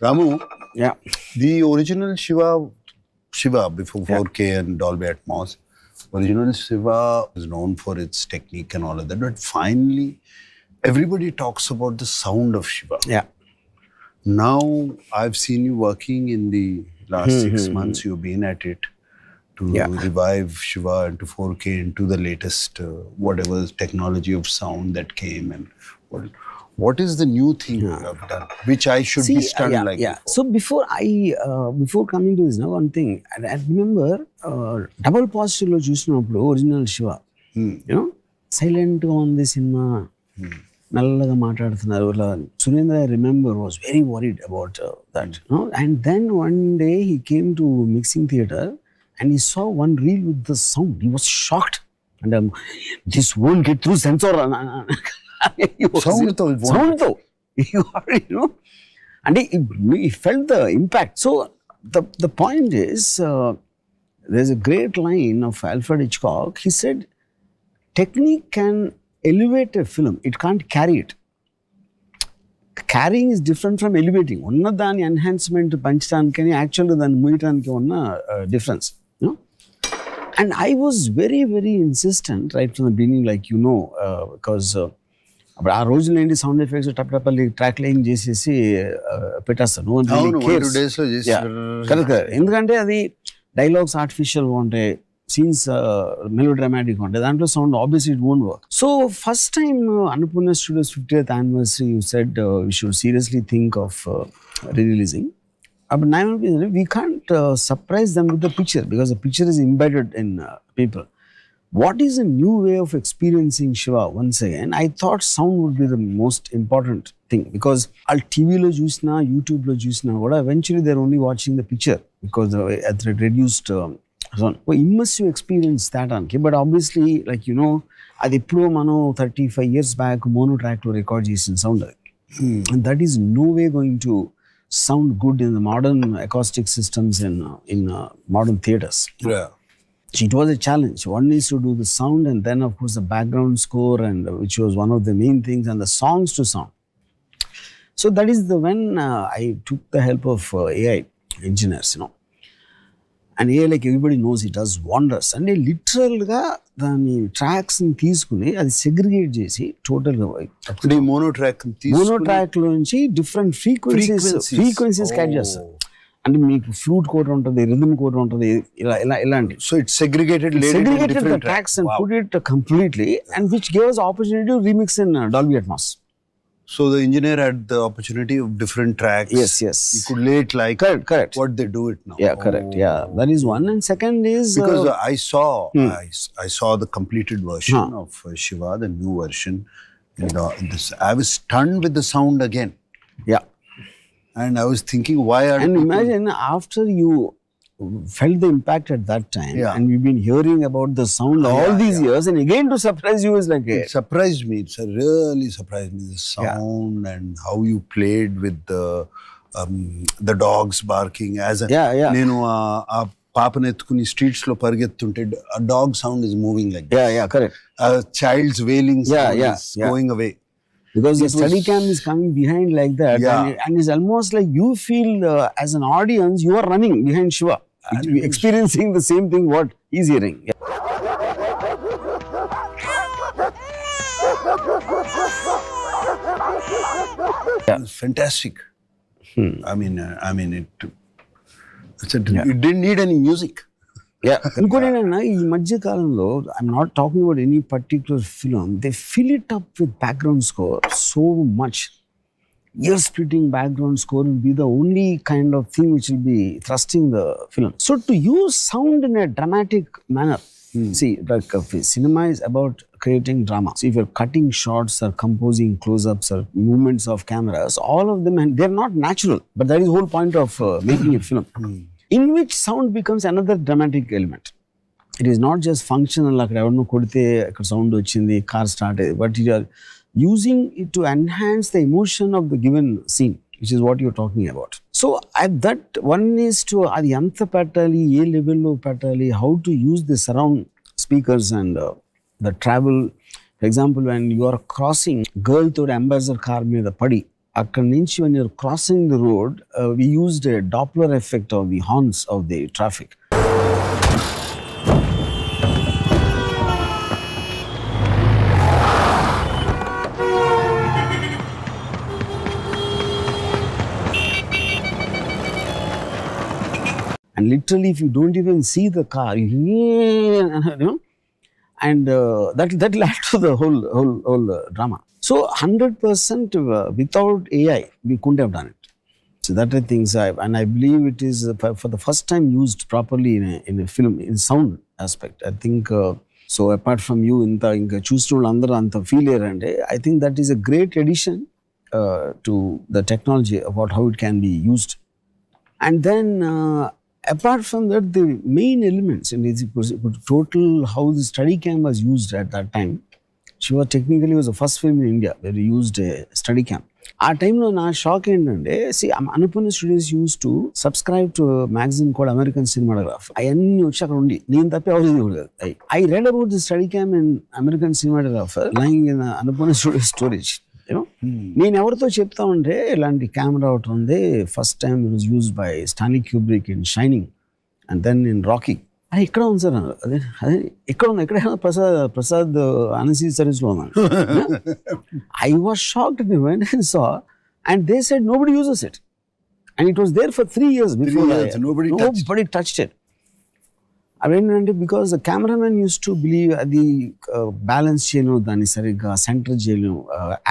Ramu, Yeah. the original Shiva before 4K and Dolby Atmos, original Shiva is known for its technique and all of that. But finally, everybody talks about the sound of Shiva. Yeah. Now, I've seen you working in the last 6 months. You've been at it to revive Shiva into 4K, into the latest whatever technology of sound that came. And what is the new thing you have done, which I should be stunned like before? So before coming to this, now one thing, I remember double positive lo chusinapudu original Shiva. You know, silent on the cinema. Nallaga maatladutunnaru. Surendra, I remember, was very worried about that. And then one day he came to mixing theatre and he saw one reel with the sound. He was shocked. And this won't get through censor. Sound though. And he felt the impact. So the point is, there's a great line of Alfred Hitchcock. He said, technique can elevate a film. It can't carry it. Carrying is different from elevating. Onna dani enhancement panchitanikani actually than muyitaniki onna difference. And I was very, very insistent right from the beginning, like because ఆ రోజులు ఏంటి sound effects టప్ track line చేసేసి పెట్టేస్తారు. No one really cares. 2 days లో correct. ఎందుకంటే అది dialogues ఆర్టిఫిషియల్గా ఉంటాయి, సీన్స్ మెలో డ్రామాటిక్గా ఉంటాయి, దాంట్లో sound obviously it won't work. So first time Annapurna studios 50th anniversary you said we should seriously think of releasing. But now we can't surprise them with the picture because the picture is embedded in people. What is a new way of experiencing Shiva? Once again, I thought sound would be the most important thing because al TV lo chusna, YouTube lo chusna, eventually they're only watching the picture because at the reduced sound. Immersive experience that anki. But obviously, like adi eppudo mano 35 years back mono track lo record chesin sound. And that is no way going to sound good in the modern acoustic systems in modern theaters. Yeah. So it was a challenge. One is to do the sound and then of course the background score, and which was one of the main things, and the songs to sound. So that is when I took the help of AI engineers, And AI, like everybody knows, it does wonders. And literally దాని tracks ని తీసుకుని అది segregate చేసి total గా mono track లో నుంచి different frequencies catch చేస్తారు. అంటే మీకు ఫ్లూట్ కోడ్ ఉంటుంది, రిథమ్ కోడ్ ఉంటుంది, ఇలాంటి. So it's segregated the tracks and put it completely, and which gave us opportunity to remix in Dolby Atmos. So the engineer had the opportunity of different tracks. Yes. You could lay it like correct. what they do it now. Yeah, correct. Yeah, that is one. And second is because I saw the completed version of Shiva, the new version. I was stunned with the sound again. Yeah. And I was thinking, why are and imagine after you felt the impact at that time, and we've been hearing about the sound all these years, and again to surprise you is like it surprised me. It's really surprised me, the sound and how you played with the dogs barking as a నేను ఆ పాపను ఎత్తుకుని streets లో పరిగెత్తుంటే a dog sound is moving like that. Yeah, correct. A child's wailing sound is going away. Because the steady cam is coming behind like that, and it's almost like you feel as an audience you are running behind Shiva, experiencing the same thing what he's hearing. It's fantastic. I mean it didn't need any music. ఇంకోటి ఏంటన్నా, ఈ మధ్య కాలంలో I'm not talking about any particular film, they fill it up with background score so much. Year splitting background score will be the only kind of thing which will be thrusting the film. So to use sound in a dramatic manner, see, like cinema is about creating drama. So if you're cutting shots or composing close-ups or movements of cameras, all of them, and they're not natural, but that is the whole point of making a film. In which sound becomes another dramatic element. It is not just functional, like everno kodite ikkada sound ochindi, car start, but you are using it to enhance the emotion of the given scene, which is what you're talking about. So at that one is to adi anta pettali, A level lo pettali, how to use the surround speakers and the travel. For example, when you are crossing, girl to ambassador car మీద పడి అక్కడి నుంచి when you're crossing the road, we used a Doppler effect of the horns of the traffic. And literally, if you don't even see the car, you know, and that will add to the whole drama. So 100% without AI, we couldn't have done it. So that I think, and I believe it is for the first time used properly in a film in sound aspect. I think so. Apart from you, inka choostunna andaru anta feel erande. I think that is a great addition to the technology about how it can be used. And then apart from that, the main elements in total how the Steadicam was used at that time. Shiva technically was the first film in India where we used a Steadicam. ఆ టైంలో నా షాక్ ఏంటంటే Annapurna Studios use to subscribe to magazine called American Cinematograph. అవన్నీ వచ్చి అక్కడ ఉండి నేను తప్పి అవసరం. I read about the Steadicam in American Cinematographer lying in Annapurna studio storage. నేను ఎవరితో చెప్తా ఉంటే ఇలాంటి కెమెరా ఒకటి ఉంది, first time it was used by Stanley Kubrick in Shining and then in Rocky. అది ఎక్కడ ఉంది సార్? అదే ఎక్కడ ఉంది? ఎక్కడ ప్రసాద్ అనసీ సర్వీస్లో ఉన్నాను. I was shocked when I saw, and they said nobody uses it, and it was there for 3 years before. Nobody touched it. అవేంటంటే because the cameraman use to believe అది బ్యాలెన్స్ చేయను, దాన్ని సరిగ్గా సెంటర్ చేయను,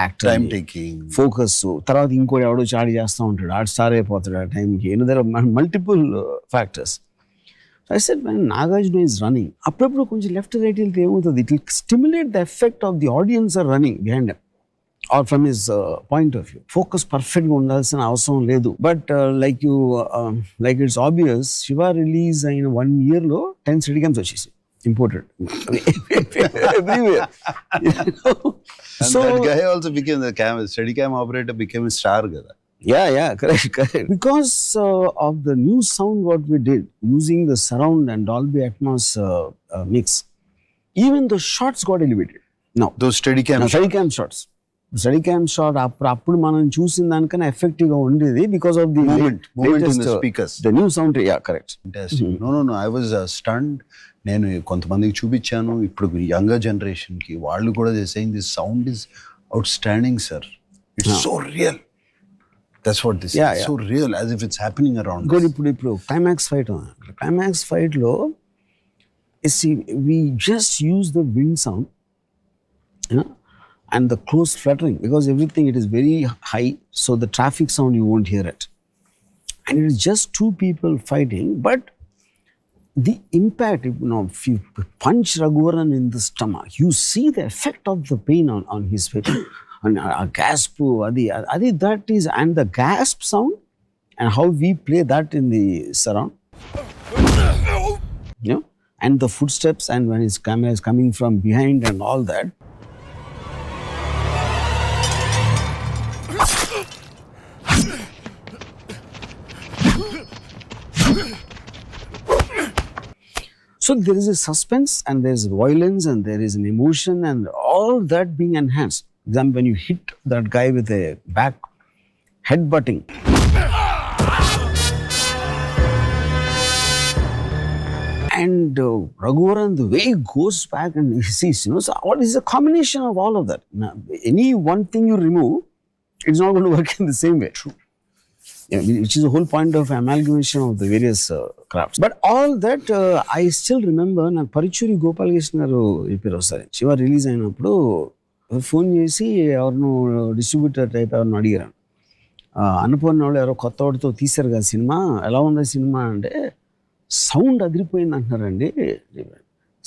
యాక్టర్ టైం టేకింగ్, ఫోకస్. తర్వాత ఇంకోటి ఎవడో చాడి చేస్తూ ఉంటాడు, ఆడు స్టార్ అయిపోతాడు ఆ టైంకి. There are multiple factors. I said, when Nagarjuna is running, అప్పుడప్పుడు కొంచెం లెఫ్ట్ రైట్ వెళ్తే ఏమవుతుంది, it will stimulate the effect of the audience are running behind him or from his point of view. Focus పర్ఫెక్ట్గా ఉండాల్సిన అవసరం లేదు. But like it's obvious, Shiva release అయిన 1 yearలో 10 Steadicams వచ్చేసి imported everywhere. So that guy also became the Steadicam operator, became a star kada. Yeah, correct. Because of the new sound what we did, using the surround and Dolby Atmos mix, even the shots got elevated. Now, those Steadicam shots. Steadicam shot appudu manam chusin danikana effective ga undedi because of the movement in the speakers. The new sound, yeah, correct. Fantastic. No, I was stunned. నేను కొంతమందికి చూపించాను. ఇప్పుడు younger generation కి వాళ్ళు కూడా saying this sound is outstanding, sir. It's so real. That's what this is. So real, as if it's happening around us. ఇప్పుడు climax fight లో we just use the wind sound, and the close fluttering, because everything, it is very high, so the traffic sound you won't hear it, and it is just two people fighting. But the impact, if you punch Raghuvaran in the stomach, you see the effect of the pain on his face. And a gasp, that is, and the gasp sound, and how we play that in the surround, and the footsteps, and when his camera is coming from behind and all that. So there is a suspense, and there is violence, and there is an emotion, and all that being enhanced. Then when you hit that guy with a back headbutting, and Raghuvaran, the way he goes back and he sees, so what is a combination of all of that? Now, any one thing you remove, it's not going to work in the same way. True. Which is the whole point of amalgamation of the various crafts. But all that, I still remember, నాకు పరిచూరి గోపాలకృష్ణ గారు చెప్పారు ఒకసారి, Shiva release అయినప్పుడు phone చేసి ఎవరినో distributor type ఎవరినో అడిగారు, అనుపూర్ణ వాళ్ళు ఎవరో కొత్త వాడితో తీశారు కదా సినిమా, ఎలా ఉంది సినిమా అంటే, సౌండ్ అదిరిపోయింది అంటున్నారండి.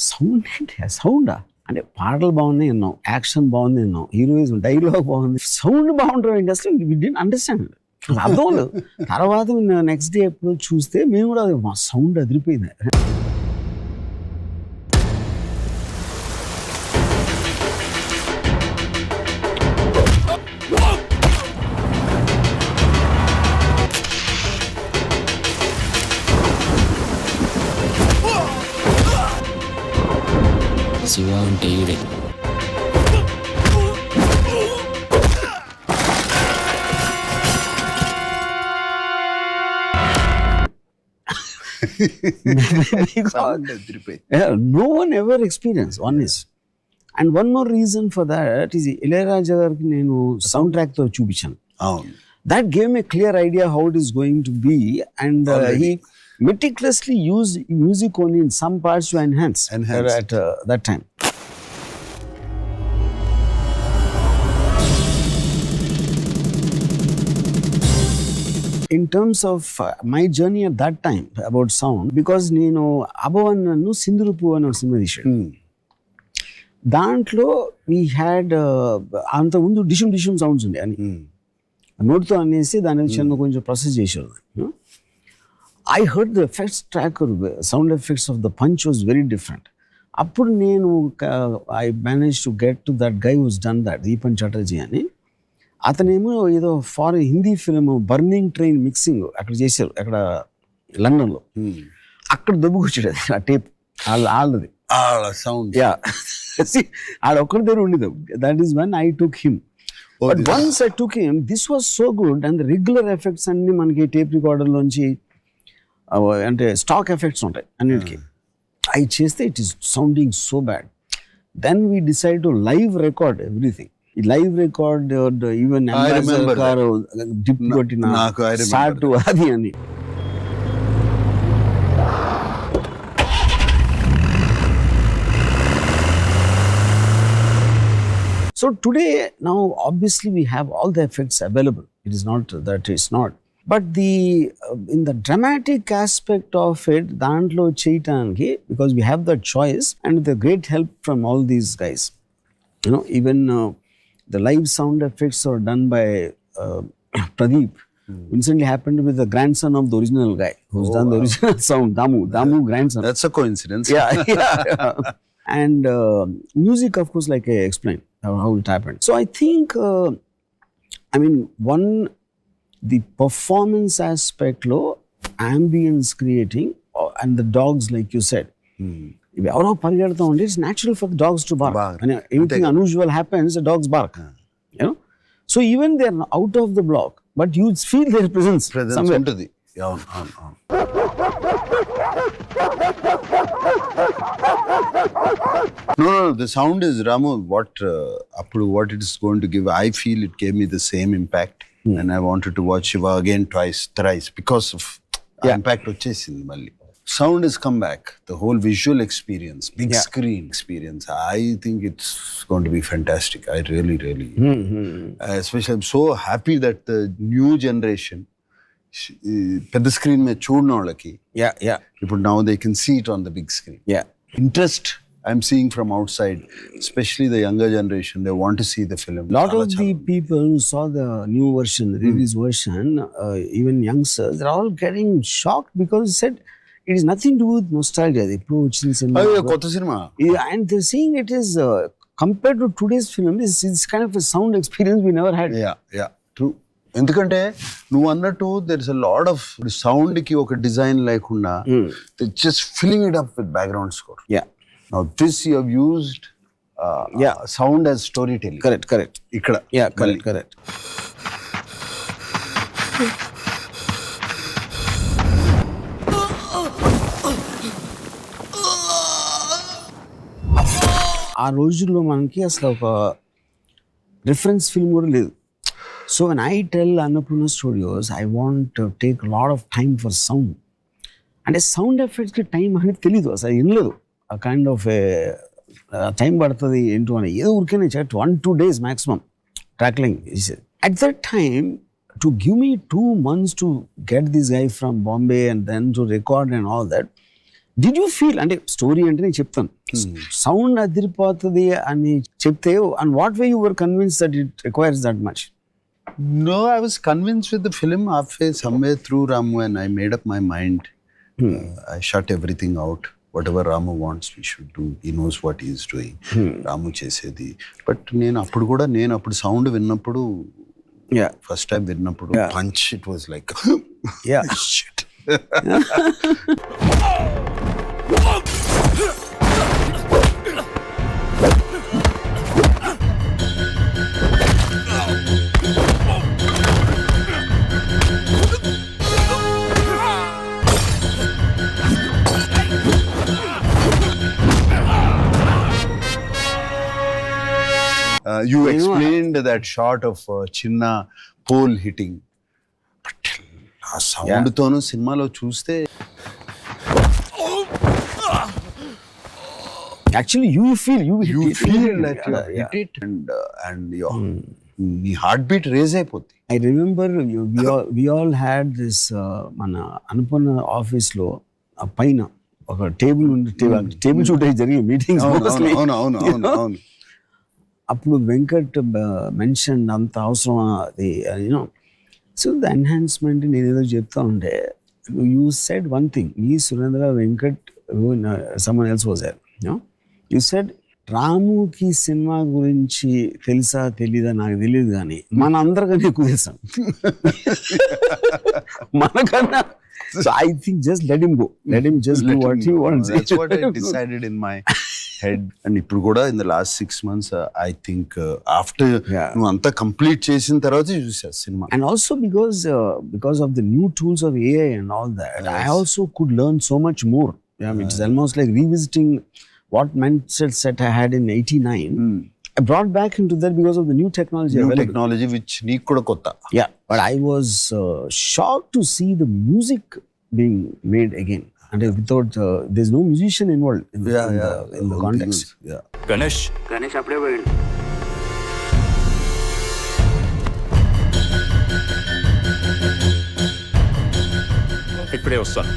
సౌండ్ ఏంటి? సౌండా అంటే పాటలు బాగున్నాయి విన్నాం, యాక్షన్ బాగుంది విన్నాం, హీరోయిజం, డైలాగ్ బాగుంది, సౌండ్ బాగుంటుంది అసలు వి డిడ్ంట్ అండర్స్టాండ్. అర్థం లేదు. తర్వాత నెక్స్ట్ డే ఎప్పుడు చూస్తే మేము కూడా మా సౌండ్ అదిరిపోయింది. శివ అంటే ఈడే. Sound అదిరిపోయి. Yeah, no one ever experienced, honest. And one more reason for that is Ilayaraja గారికి నేను సౌండ్ ట్రాక్ తో చూపించాను. అవును. That gave me a clear idea how it is going to be, and he meticulously used music only in some parts to enhance. At that time. In terms of my journey at that time about sound, because నేను అభవన్ నన్ను సింధురుపు అని cinema తీశాడు. దాంట్లో we had అంత ముందు dishoom sounds ఉండే అని నోట్తో అనేసి దాని చిన్న కొంచెం ప్రాసెస్ చేసేవాళ్ళు. I heard the effects track, sound effects of the punch was very different. అప్పుడు నేను I manage to get to that guy was done that, Deepan Chatterjee అని. అతనేమో ఏదో foreign Hindi film burning train mixing అక్కడ చేశారు, అక్కడ లండన్లో. అక్కడ దొబ్బుకొచ్చాడు ఆ టేప్ వాళ్ళది సౌండ్. యా, ఆడ ఒక్కరి దగ్గర ఉండేది. That is one I took him. But once I took him, this was so good. And regular effects అన్ని మనకి టేప్ రికార్డర్లోంచి అంటే స్టాక్ ఎఫెక్ట్స్ ఉంటాయి అన్నిటికీ. అవి చేస్తే it is sounding so bad. Then we decide to live record everything. ఈ live record even డిప్ కొట్టిన స్టార్ట్ అది అని. So today, now obviously we have all the effects available. It is not that it's not. But in the dramatic aspect of it, dantlo cheyataniki, because we have that choice and with the great help from all these guys. You know, even the live sound effects are done by Pradeep. Recently happened with the grandson of the original guy who's done the original sound, Damu grandson. That's a coincidence. Yeah. And music, of course, like I explained how it happened. So I think, the performance aspect lo, ambience creating, and the dogs, like you said. It's natural for the dogs to bark. When anything unusual happens, the dogs bark. You know? So even they are out of the block, but you feel their presence somewhere. No, the sound is, Ramu, what it is going to give. I feel it gave me the same impact, and I wanted to watch Shiva again twice, thrice, because of impact vachesindi malli. Sound has come back. The whole visual experience, big screen experience. I think it's going to be fantastic. I really, especially I'm so happy that the new generation, పెద్ద screen మీద చూడడం వాళ్ళకి ఇప్పుడు now they can see it on the big screen. Interest I'm seeing from outside, especially the younger generation, they want to see the film. Lot of the people who saw the new version, the release version, even youngsters, they're all getting shocked because they said it is nothing to do with nostalgia. They approach this cinema. And they're saying it is compared to today's film, it's kind of a sound experience we never had. Yeah, true. ఎందుకంటే నువ్వు అన్నట్టు there is a lot of sound కి ఒక design లేకుండా just filling it up with background score. Now this you have used sound as story telling. Correct ఇక్కడ correct. ఆ రోజుల్లో మనకి అసలు ఒక రిఫరెన్స్ ఫిల్మ్ కూడా లేదు. So when I tell Annapurna Studios, I want to take a lot of time for sound. And a sound effects ki time ani teliyadu asalu inledu. A kind of a time padtadi into ani edo urkene chat 1-2 days maximum tackling. At that time, to give me 2 months to get this guy from Bombay and then to record and all that, did you feel, and story ante నేను చెప్తాను, sound అదిరిపోతుంది అని చెప్తే, and what way you were convinced that it requires that much? No, I was convinced with the film halfway, somewhere through Ramu, and I made up my mind. I shut everything out. Whatever Ramu wants, we should do. He knows what he is doing. Ramu chesedi. But నేను అప్పుడు sound విన్నప్పుడు, first time విన్నప్పుడు punch, it was like shit. You explained that shot of Chinna pole hitting. But ఆ sound తోను సినిమాలో చూస్తే actually you feel that you hit it and your నీ heart beat raise అయిపోద్ది. I remember we all had this మన అనుపన్న office లో ఆ పైన ఒక టేబుల్ టేబుల్ షూట్ అయి జరిగే మీటింగ్స్ అప్పుడు వెంకట్ మెన్షన్ అంత అవసరం అది యూనో. సో ద ఎన్హాన్స్మెంట్ నేను ఏదో చెప్తా ఉంటే యూ సెడ్ వన్ థింగ్, ఈ Surendra Venkat someone else was there, you said రాముకి సినిమా గురించి తెలుసా తెలీదా నాకు తెలియదు కానీ మన అందరికన్నా ఎక్కువ తెలుసాం మనకన్నా. So I think just let him go. Let him just do what he wants. That's what I decided in my head. And ఇప్పుడు కూడా in the last 6 months, I think after నువ్వు అంతా కంప్లీట్ చేసిన తర్వాత చూసా cinema. And also because of the new tools of AI and all that, yes. I also could learn so much more. I mean, it's almost like revisiting what mindset I had in 89. I brought back into that because of the new technology. New technology which నీకు కూడా కొత్త. Yeah, but I was shocked to see the music being made again. And without, there's no musician involved in the context. Yeah. Ganesh అప్పుడే పోయిండు. ఇప్పుడే వస్తాను.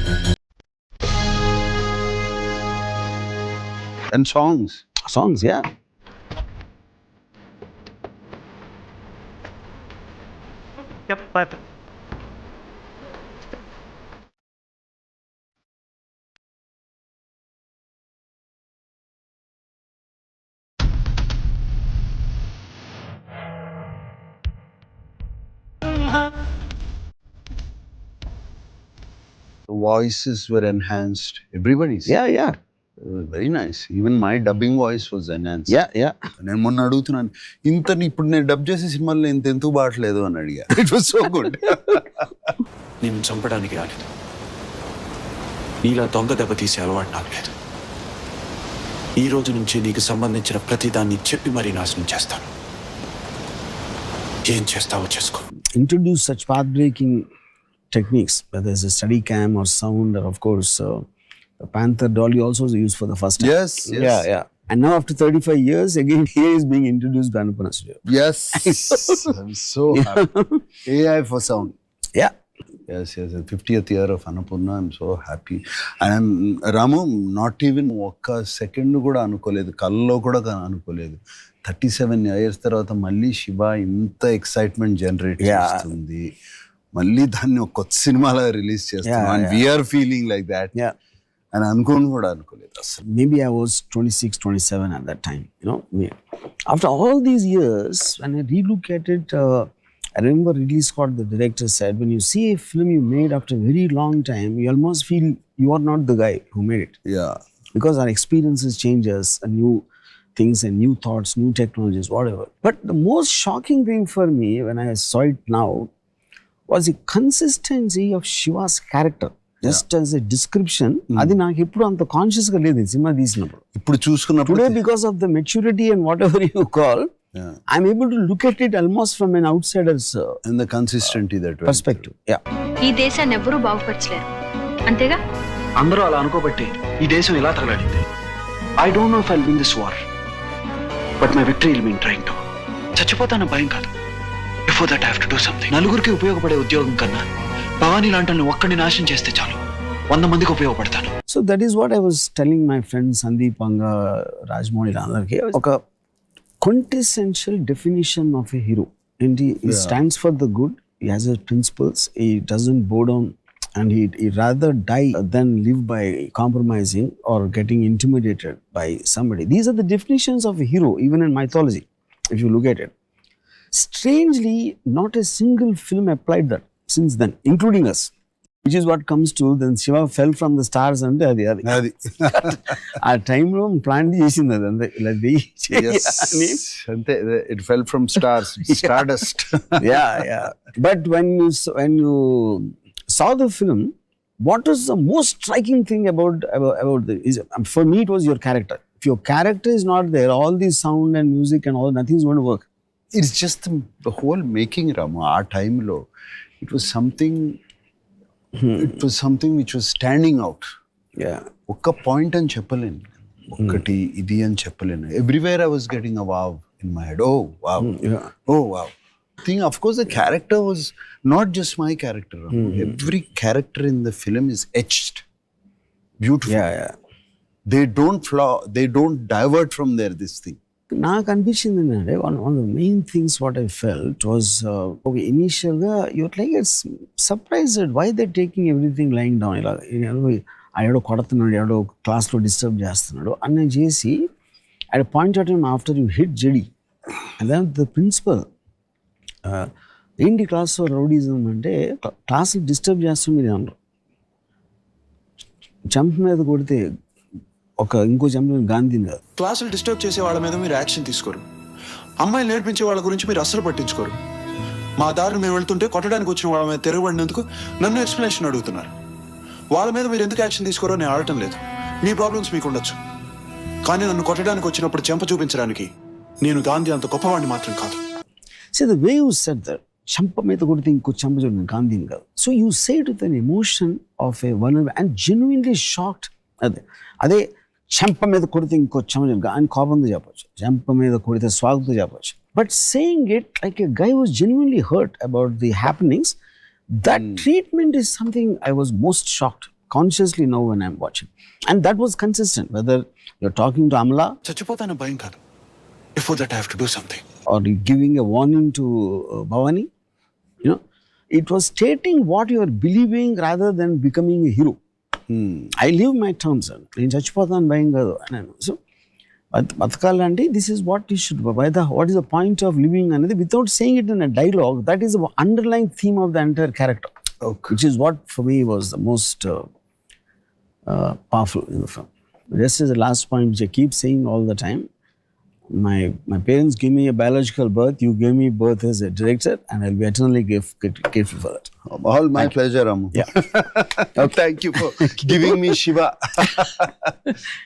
And songs, yeah. Yep, bye. the voices were enhanced. Everybody's. Yeah. Very nice. Even my dubbing voice was enhanced. Yeah. నేను మొన్న అడుగుతున్నాను, ఇంత ఇప్పుడు నేను డబ్ చేసే సినిమాల్లో ఇంత ఎందుకు బాటలేదు అని అడిగా. It was so good. నేను చంపడానికి రాలేదు, నీలా దొంగ దెబ్బ తీసే అలవాటు నాకు లేదు. ఈ రోజు నుంచి నీకు సంబంధించిన ప్రతిదాన్ని చెప్పి మరీ నాశనం చేస్తాను. ఏం చేస్తావో చేసుకో. Introduce such path-breaking techniques, whether it's a steady cam or sound, or of course the Panther dolly also was used for the first time. Yes. Yeah. And now after 35 years, again here is being introduced by Anupana Studio. Yes. I'm so happy. AI for sound. Yeah. Yes. 50th year of Annapurna. I'm so happy. And Ramu, not even ఒక్క second కూడా అనుకోలేదు, కల్లో కూడా అనుకోలేదు. 37 years తర్వాత మళ్ళీ శివ ఇంత excitement generate చేస్తుంది, మళ్ళీ దాన్ని ఒక కొత్త సినిమాలో రిలీజ్ చేస్తాం. And we're feeling like that. అని అనుకోలేదు అసలు. Maybe I was 26, 27 at that time, you know. After all these years, when I relook at it, I remember Ridley Scott, the director, said, when you see a film you made after a very long time, you almost feel you are not the guy who made it. Yeah. Because our experiences change us, and new things and new thoughts, new technologies, whatever. But the most shocking thing for me when I saw it now was the consistency of Shiva's character. Just as a description, అది నాకు ఎప్పుడు అంత conscious గా లేదు cinema తీసినప్పుడు. ఇప్పుడు చూసుకున్నప్పుడు today because of the maturity and whatever you call, I'm able to look at it almost from an outsider's and the consistency that perspective. Yeah. ఈ దేశాన్ని ఎవ్వరూ బాగుపరచలేరు, అంతేగా? అందరూ అలా అనుకోబట్టి ఈ దేశం ఇలా తగలడింది. I don't know if I'll win this war, but my victory will mean trying to. చచ్చిపోతాన భయం కాదు. Before that I have to do something. నలుగురికి ఉపయోగపడే ఉద్యోగం కన్నా భవానీ లాంటి ఒక్కడిని నాశనం చేస్తే చాలు, 100 మందికి ఉపయోగపడతాను. So that is what I was telling my friends Sandeep Anga, Rajmouli అందరికి. ఒక quintessential definition of a hero. And he stands for the good. He has his principles. He doesn't bow down, and he rather die than live by compromising or getting intimidated by somebody. These are the definitions of a hero, even in mythology, if you look at it. Strangely, not a single film applied that since then, including us, which is what comes to then Shiva fell from the stars అంటే అది ఆ టైంలో plan చేసింది అది అంతే ఇలా అంతే. It fell from stars, stardust. Yeah. But when you saw the film, what was the most striking thing about for me it was your character. your character is not there, all the sound and music and all, nothing's going to work. It's just the whole making, Rama. Our time low, it was something. It was something which was standing out. Yeah. ఒక్క point అని చెప్పలేను, ఒక్కటి ఇది అని చెప్పలేను. Everywhere I was getting a wow in my head. Oh wow, oh wow thing. Of course the character was not just my character. Every character in the film is etched beautiful. They don't flaw, they don't divert from there this thing. నాకు అనిపించింది ఏంటంటే one of the main things what I felt was ఒక ఇనీషియల్గా you're like it's surprised why they taking everything lying down. ఇలా ఆడో కొడుతున్నాడు, ఆడో క్లాస్లో డిస్టర్బ్ చేస్తున్నాడు అని చేసి at point of time after you hit JD and then the principal ఏంటి క్లాస్లో రౌడీజం అంటే క్లాస్లో డిస్టర్బ్ చేస్తుంది మీరు అన్నారు. జంప్ మీద కొడితే ఇంకో జంప్ గాంధీని కాదు. క్లాసులు డిస్టర్బ్ చేసే వాళ్ళ మీద మీరు యాక్షన్ తీసుకోరు. అమ్మాయిలు నేర్పించే వాళ్ళ గురించి మీరు అస్సలు పట్టించుకోరు. మా దారిని మేము వెళ్తుంటే కొట్టడానికి వచ్చిన వాళ్ళ మీద తిరగబడినందుకు నన్ను ఎక్స్ప్లెనేషన్ అడుగుతున్నారు. వాళ్ళ మీద మీరు ఎందుకు యాక్షన్ తీసుకోరో నేను ఆడటం లేదు. మీ ప్రాబ్లమ్స్ మీకు ఉండొచ్చు, కానీ నన్ను కొట్టడానికి వచ్చినప్పుడు చెంప చూపించడానికి నేను గాంధీ అంత గొప్పవాడిని మాత్రం కాదు. See, the way you said that, చెంప మీద కొడితే ఇంకో చెంప చూడండి గాంధీని కాదు. So you said with an emotion of a vulnerable and genuinely shocked. అదే చెంప మీద కొడితే ఇంకో చెంప అని కోపంతో చెప్పచ్చు, చెంప మీద కొడితే స్వాగతంతో చెప్పచ్చు. But saying it like a guy was genuinely hurt about the happenings, that treatment is something I was most shocked consciously now when I'm watching. And that was consistent, whether you're talking to Amla, చచ్చిపోతాను భయం కాదు. Before that I have to do something. or giving a warning to Bhavani, you know, it was stating what you are believing rather than becoming a hero. I live my terms. నేను చచ్చిపోతాను భయం కాదు అన్నాను. So బతకాలంటే this is what you should, what is the point of living అనేది without saying it in a dialogue, that is the underline theme of the entire character, which is what for me was the most powerful in the film. Just as the last point which I keep saying all the time, my parents gave me a biological birth, you gave me birth as a director, and I'll be eternally grateful for that. All my pleasure, Ramu. Yeah. Thank you for giving me Shiva.